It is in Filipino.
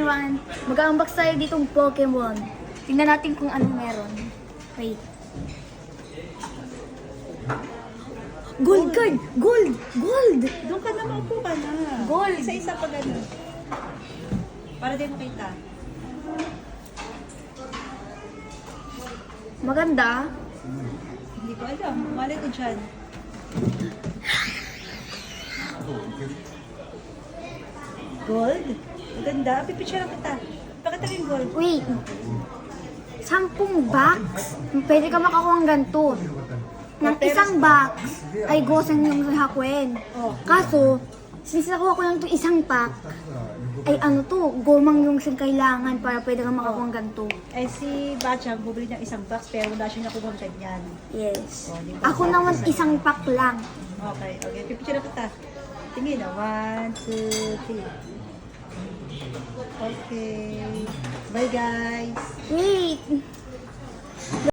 naman. Mag-unbox tayo ditong Pokemon. Tingnan natin kung anong meron. Wait. Gold card! Gold! Gold! Doon ka na, maupo ka na. Gold. Isa-isa pa gano'n. Para din makita. Maganda. Hindi ko alam. Malay ko dyan. Gold? Maganda. Pipicture lang kita. Pakita mo yung gold. Wait. 10 box? Pwede ka makakuha ng ganito. Ng isang box ay gosan yung hakuin. Oh. Kaso, since nakuha ko lang itong isang pack, ay ano to, gomang yung kailangan para pwede ka makakuha ng ganito. Eh si Bachang, bumili ng isang box pero wala siya nakuha ng ganyan. Yes. Oh, di ba? Ako naman isang pack lang. Okay, okay. Pipicture lang kita. Tingin na. 1, 2, 3. Okay. Bye guys. Wait.